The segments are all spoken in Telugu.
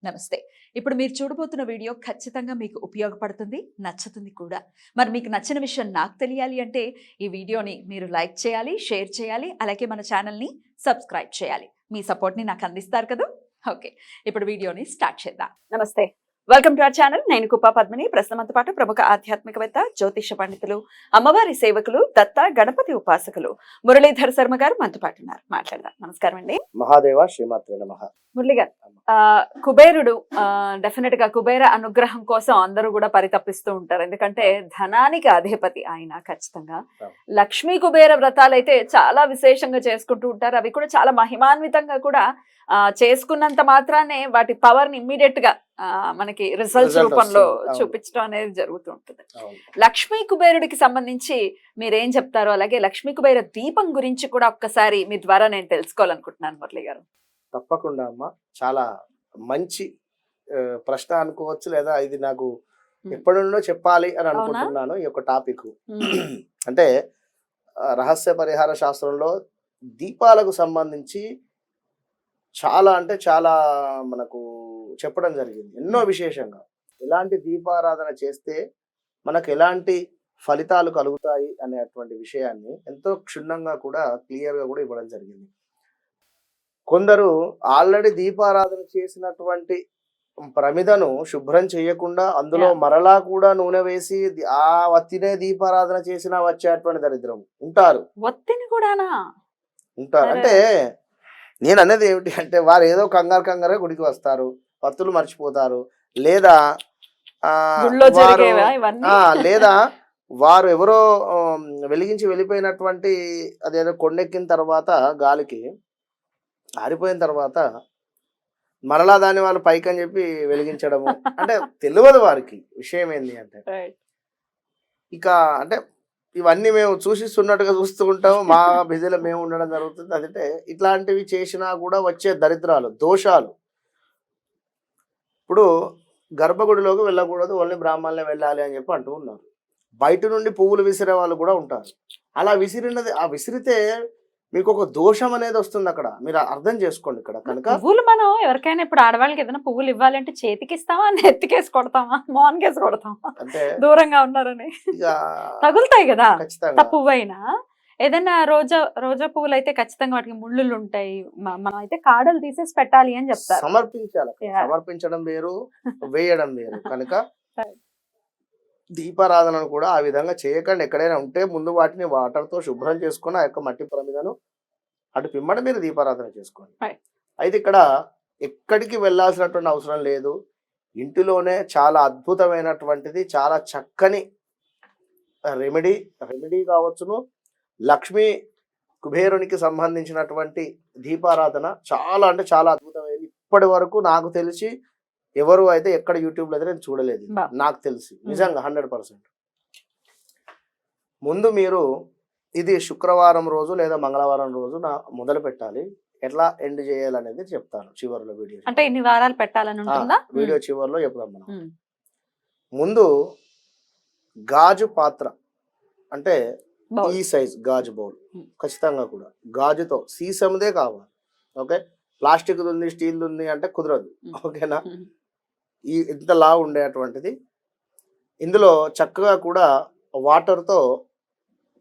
నమస్తే. ఇప్పుడు మీరు చూడబోతున్న వీడియో ఖచ్చితంగా మీకు ఉపయోగపడుతుంది, నచ్చుతుంది కూడా. మరి మీకు నచ్చిన విషయం నాకు తెలియాలి అంటే ఈ వీడియోని మీరు లైక్ చేయాలి, షేర్ చేయాలి, అలాగే మన ఛానల్‌ని సబ్స్క్రైబ్ చేయాలి. మీ సపోర్ట్‌ని నాకు అందిస్తారు కదూ! ఓకే. ఇప్పుడు వీడియోని స్టార్ట్ చేద్దాం. నమస్తే. Welcome to our channel. నేను కుప్ప పద్మిని. ప్రస్తుతంతో పాటు ప్రముఖ ఆధ్యాత్మికవేత్త, జ్యోతిష పండితులు, అమ్మవారి సేవకులు, దత్త గణపతి ఉపాసకులు మురళీధర్ శర్మ గారు మనతో పాటు ఉన్నారు. మాట్లాడదాం. నమస్కారం అండి. మహాదేవ శ్రీమాత్రే నమః. మురళి గారు, కుబేరుడు డెఫినెట్ గా కుబేర అనుగ్రహం కోసం అందరూ కూడా పరితపిస్తూ ఉంటారు. ఎందుకంటే ధనానికి అధిపతి ఆయన. ఖచ్చితంగా లక్ష్మీ కుబేర వ్రతాలు అయితే చాలా విశేషంగా చేసుకుంటూ ఉంటారు. అవి కూడా చాలా మహిమాన్వితంగా కూడా చేసుకున్నంత మాత్రానే వాటి పవర్ ని ఇమ్మీడియట్ గా మనకి రిజల్ట్స్ రూపంలో చూపించడం అనేది జరుగుతూ ఉంటుంది. లక్ష్మీ కుబేరుడికి సంబంధించి మీరేం చెప్తారో, అలాగే లక్ష్మీ కుబేర దీపం గురించి కూడా ఒక్కసారి మీ ద్వారా నేను తెలుసుకోవాలనుకుంటున్నాను మురళి గారు. తప్పకుండా అమ్మా. చాలా మంచి ప్రశ్న అనుకోవచ్చు, లేదా ఇది నాకు ఎప్పటి నుండో చెప్పాలి అని అనుకుంటున్నాను ఈ యొక్క టాపిక్. అంటే రహస్య పరిహార శాస్త్రంలో దీపాలకు సంబంధించి చాలా అంటే చాలా మనకు చెప్పడం జరిగింది. ఎన్నో విశేషంగా ఎలాంటి దీపారాధన చేస్తే మనకు ఎలాంటి ఫలితాలు కలుగుతాయి అనేటువంటి విషయాన్ని ఎంతో క్షుణ్ణంగా కూడా క్లియర్గా కూడా ఇవ్వడం జరిగింది. కొందరు ఆల్రెడీ దీపారాధన చేసినటువంటి ప్రమిదను శుభ్రం చేయకుండా అందులో మరలా కూడా నూనె వేసి ఆ వత్తినే దీపారాధన చేసినా వచ్చేటువంటి దరిద్రం ఉంటారు. వత్తిని కూడానా ఉంటారు. అంటే నేను అనేది ఏమిటి అంటే, వారు ఏదో కంగారుగా గుడికి వస్తారు, వత్తులు మర్చిపోతారు, లేదా లేదా వారు ఎవరో వెలిగించి వెళ్ళిపోయినటువంటి అదేదో కొండెక్కిన తర్వాత గాలికి ఆరిపోయిన తర్వాత మరలా దాన్ని వాళ్ళు పైకి అని చెప్పి వెలిగించడము అంటే తెలియదు వారికి విషయం ఏంది అంటే. ఇక అంటే ఇవన్నీ మేము చూసిస్తున్నట్టుగా చూస్తూ ఉంటాము, మా బిజీలో మేము ఉండడం జరుగుతుంది. అదంటే ఇట్లాంటివి చేసినా కూడా వచ్చే దరిద్రాలు, దోషాలు. ఇప్పుడు గర్భగుడిలోకి వెళ్ళకూడదు, ఓన్లీ బ్రాహ్మణులే వెళ్ళాలి అని చెప్పి అంటూ ఉన్నారు. బయట నుండి పువ్వులు విసిరే వాళ్ళు కూడా ఉంటారు. అలా విసిరినది విసిరితే మీకు ఒక దోషం అనేది వస్తుంది. అక్కడ మీరు అర్థం చేసుకోండి. ఇక్కడ కనుక పువ్వులు మనం ఎవరికైనా ఇప్పుడు ఆడవాళ్ళకి ఏదైనా పువ్వులు ఇవ్వాలంటే చేతికి ఇస్తామా, నెత్తికేసి కొడతామా, మోన్కేసి కొడతామా? అంటే దూరంగా ఉన్నారని తగులుతాయి కదా. పువ్వు అయినా ఏదైనా రోజా పువ్వులు అయితే ఖచ్చితంగా వాటికి ముళ్ళులు ఉంటాయి. మనం అయితే కాడలు తీసేసి పెట్టాలి అని చెప్తారు. సమర్పించాలి. సమర్పించడం వేరు, వేయడం వేరు. కనుక దీపారాధనను కూడా ఆ విధంగా చేయకండి. ఎక్కడైనా ఉంటే ముందు వాటిని వాటర్తో శుభ్రం చేసుకుని ఆ యొక్క మట్టి ప్రమిదను అటు పిమ్మట మీరు దీపారాధన చేసుకోండి. అయితే ఇక్కడ ఎక్కడికి వెళ్ళాల్సినటువంటి అవసరం లేదు. ఇంటిలోనే చాలా అద్భుతమైనటువంటిది, చాలా చక్కని రెమెడీ కావచ్చును. లక్ష్మీ కుబేరునికి సంబంధించినటువంటి దీపారాధన చాలా అంటే చాలా అద్భుతమైనది. ఇప్పటి వరకు నాకు తెలిసి ఎవరు అయితే ఎక్కడ యూట్యూబ్లో అయితే నేను చూడలేదు, నాకు తెలిసి నిజంగా 100%. ముందు మీరు ఇది శుక్రవారం రోజు లేదా మంగళవారం రోజు మొదలు పెట్టాలి. ఎట్లా ఎండ్ చేయాలనేది చెప్తాను చివరిలో వీడియో. అంటే ఎన్ని వారాలు పెట్టాలని ఉంటుందా? వీడియో చివరిలో చెప్తాం మనం. ముందు గాజు పాత్ర అంటే ఈ సైజ్ గాజు బౌల్ ఖచ్చితంగా కూడా గాజుతో, సీసందే కావాలి. ఓకే, ప్లాస్టిక్ ఉంది, స్టీల్ ఉంది అంటే కుదరదు. ఓకేనా, ఈ ఇంతలా ఉండేటువంటిది. ఇందులో చక్కగా కూడా వాటర్తో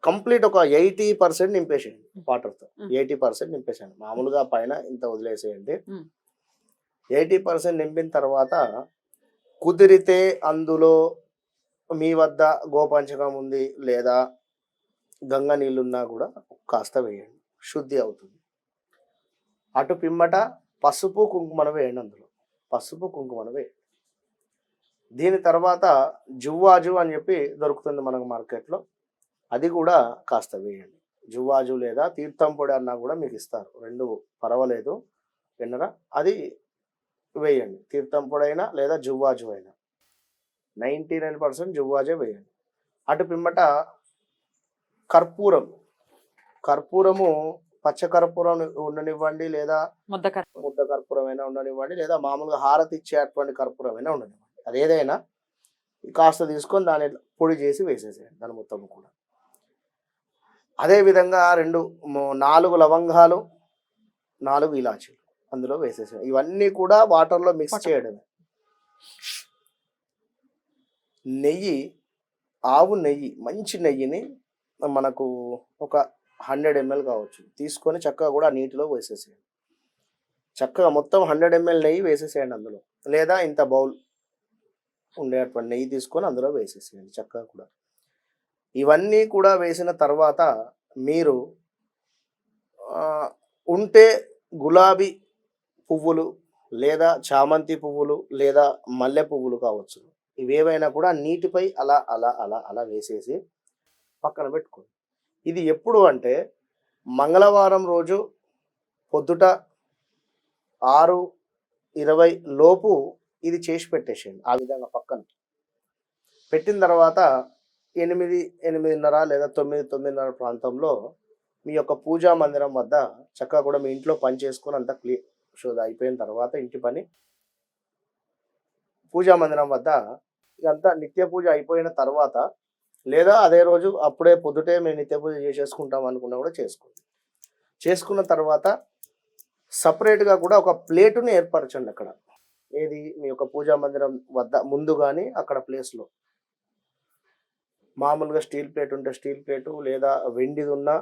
కంప్లీట్ ఒక 80% నింపేసేయండి. వాటర్తో 80% నింపేసేయండి. మామూలుగా పైన ఇంత వదిలేసేయండి. 80% నింపిన తర్వాత కుదిరితే అందులో మీ వద్ద గోపంచకం ఉంది లేదా గంగ నీళ్ళున్నా కూడా కాస్త వేయండి, శుద్ధి అవుతుంది. అటు పిమ్మట పసుపు కుంకుమను వేయండి. అందులో పసుపు కుంకుమను వేయండి. దీని తర్వాత జువ్వాజు అని చెప్పి దొరుకుతుంది మనకు మార్కెట్లో, అది కూడా కాస్త వేయండి. జువ్వాజు లేదా తీర్థం పొడి అన్నా కూడా మీకు ఇస్తారు, రెండు పర్వాలేదు. విన్నరా, అది వేయండి. తీర్థం పొడి అయినా లేదా జువ్వాజు అయినా 99% జువ్వాజే వేయండి. అటు పిమ్మట కర్పూరము పచ్చ కర్పూరం ఉండనివ్వండి, లేదా ముద్ద కర్పూరం అయినా ఉండనివ్వండి, లేదా మామూలుగా హారతి ఇచ్చేటువంటి కర్పూరం అయినా ఉండనివ్వండి. అదేదైనా కాస్త తీసుకొని దాన్ని పొడి చేసి వేసేసేయండి దాని మొత్తం కూడా. అదేవిధంగా 4 లవంగాలు, 4 ఇలాచీలు అందులో వేసేసాను. ఇవన్నీ కూడా వాటర్లో మిక్స్ Water. చేయడమే. నెయ్యి, ఆవు నెయ్యి, మంచి నెయ్యిని మనకు ఒక 100 ml కావచ్చు తీసుకొని చక్కగా కూడా నీటిలో వేసేసేయండి. చక్కగా మొత్తం 100 ml నెయ్యి వేసేసేయండి అందులో, లేదా ఇంత బౌల్ ఉండేటువంటి నెయ్యి తీసుకొని అందులో వేసేసేయండి చక్కగా కూడా. ఇవన్నీ కూడా వేసిన తర్వాత మీరు ఉంటే గులాబీ పువ్వులు లేదా చామంతి పువ్వులు లేదా మల్లె పువ్వులు కావచ్చు, ఇవేవైనా కూడా నీటిపై అలా అలా అలా అలా వేసేసి పక్కన పెట్టుకోండి. ఇది ఎప్పుడు అంటే మంగళవారం రోజు పొద్దుట 6:20 లోపు ఇది చేసి పెట్టేసేయండి. ఆ విధంగా పక్కన పెట్టిన తర్వాత 8, 8:30 లేదా 9, 9:30 ప్రాంతంలో మీ యొక్క పూజా మందిరం వద్ద చక్కగా కూడా మీ ఇంట్లో పని చేసుకొని అంతా క్లీన్ అయిపోయిన తర్వాత ఇంటి పని పూజా మందిరం వద్ద ఇదంతా నిత్య పూజ అయిపోయిన తర్వాత, లేదా అదే రోజు అప్పుడే పొద్దుటే మేము నిత్య పూజ చేసేసుకుంటాం అనుకున్నా కూడా చేసుకోండి. చేసుకున్న తర్వాత సపరేట్గా కూడా ఒక ప్లేటుని ఏర్పరచండి అక్కడ. ఏది మీ యొక్క పూజా మందిరం వద్ద ముందు కానీ అక్కడ ప్లేస్లో మామూలుగా స్టీల్ ప్లేట్ ఉంటే స్టీల్ ప్లేటు, లేదా వెండిది ఉన్నా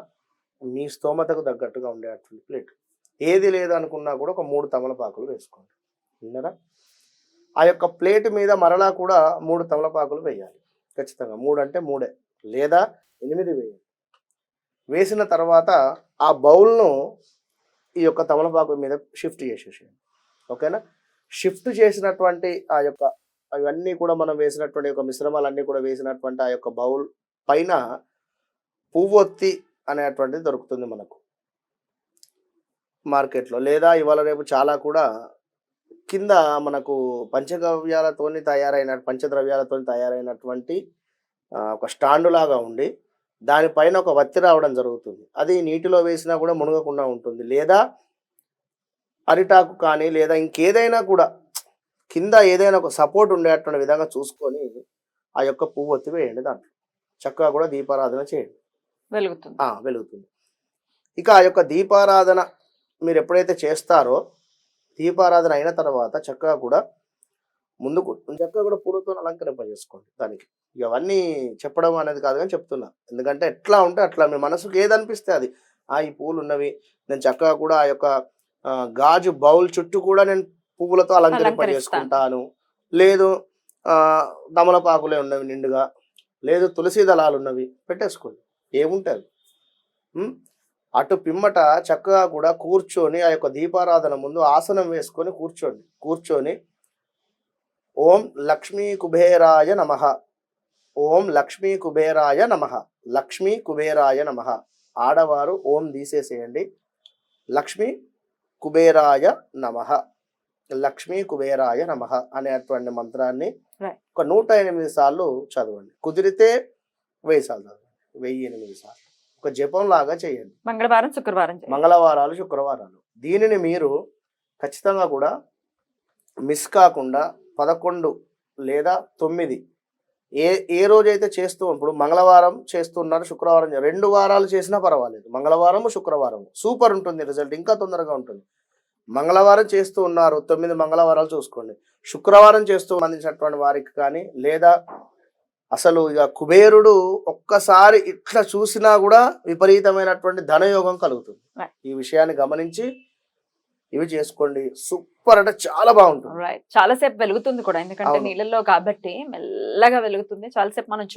మీ స్తోమతకు తగ్గట్టుగా ఉండేటువంటి ప్లేట్. ఏది లేదనుకున్నా కూడా ఒక 3 తమలపాకులు వేసుకోండి. విన్నారా? ఆ యొక్క ప్లేట్ మీద మరలా కూడా 3 తమలపాకులు వేయాలి ఖచ్చితంగా. 3 అంటే 3 లేదా 8 వేయాలి. వేసిన తర్వాత ఆ బౌల్ను ఈ యొక్క తమలపాకు మీద షిఫ్ట్ చేసేసేయండి. ఓకేనా? షిఫ్ట్ చేసినటువంటి ఆ యొక్క అవన్నీ కూడా మనం వేసినటువంటి యొక్క మిశ్రమాలన్నీ కూడా వేసినటువంటి ఆ యొక్క బౌల్ పైన పువ్వొత్తి అనేటువంటిది దొరుకుతుంది మనకు మార్కెట్లో, లేదా ఇవాళ రేపు చాలా కూడా కింద మనకు పంచద్రవ్యాలతో తయారైనటువంటి ఒక స్టాండు లాగా ఉండి దానిపైన ఒక వత్తి రావడం జరుగుతుంది. అది నీటిలో వేసినా కూడా మునగకుండా ఉంటుంది. లేదా అరిటాకు కానీ లేదా ఇంకేదైనా కూడా కింద ఏదైనా ఒక సపోర్ట్ ఉండేటువంటి విధంగా చూసుకొని ఆ యొక్క పువ్వొత్తి వేయండి. దాంట్లో చక్కగా కూడా దీపారాధన చేయండి. వెలుగుతుంది. ఇక ఆ యొక్క దీపారాధన మీరు ఎప్పుడైతే చేస్తారో, దీపారాధన అయిన తర్వాత చక్కగా కూడా ముందుకు చక్కగా కూడా పూలతో అలంకరింపజేసుకోండి. దానికి ఇవన్నీ చెప్పడం అనేది కాదు కానీ చెప్తున్నా, ఎందుకంటే ఎట్లా ఉంటే అట్లా మీ మనసుకు ఏదనిపిస్తే అది. ఈ పూలు ఉన్నవి, నేను చక్కగా కూడా ఆ యొక్క గాజు బౌల్ చుట్టూ కూడా నేను పువ్వులతో అలంకరింపజేసుకుంటాను, లేదు తమలపాకులే ఉన్నవి నిండుగా, లేదు తులసి దళాలు ఉన్నవి పెట్టేసుకోండి, ఏముంటుంది. అటు పిమ్మట చక్కగా కూడా కూర్చొని ఆ యొక్క దీపారాధన ముందు ఆసనం వేసుకొని కూర్చొని ఓం లక్ష్మీ కుబేరాయ నమః, ఓం లక్ష్మీ కుబేరాయ నమః, లక్ష్మీ కుబేరాయ నమః. ఆడవారు ఓం తీసేసేయండి. లక్ష్మీ కుబేరాయ నమః, లక్ష్మీ కుబేరాయ నమః అనేటువంటి మంత్రాన్ని ఒక 108 సార్లు చదవండి. కుదిరితే 1000 సార్లు చదవండి. 1008 సార్లు ఒక జపం లాగా చేయండి. మంగళవారాలు శుక్రవారాలు. దీనిని మీరు ఖచ్చితంగా కూడా మిస్ కాకుండా 11 లేదా 9 ఏ రోజైతే చేస్తూ, ఇప్పుడు మంగళవారం చేస్తున్నారు, శుక్రవారం 2 వారాలు చేసినా పర్వాలేదు. మంగళవారము శుక్రవారము సూపర్ ఉంటుంది, రిజల్ట్ ఇంకా తొందరగా ఉంటుంది. మంగళవారం చేస్తూ ఉన్నారు, 9 మంగళవారాలు చూసుకోండి. శుక్రవారం చేస్తూ అందించినటువంటి వారికి కానీ, లేదా అసలు ఇక కుబేరుడు ఒక్కసారి ఇట్లా చూసినా కూడా విపరీతమైనటువంటి ధనయోగం కలుగుతుంది. ఈ విషయాన్ని గమనించి ఇవి చేసుకోండి. సూపర్, అంటే చాలా బాగుంటుంది. చాలాసేపు వెలుగుతుంది కూడా, ఎందుకంటే నీళ్ళల్లో కాబట్టి మెల్లగా వెలుగుతుంది. చాలాసేపు మనం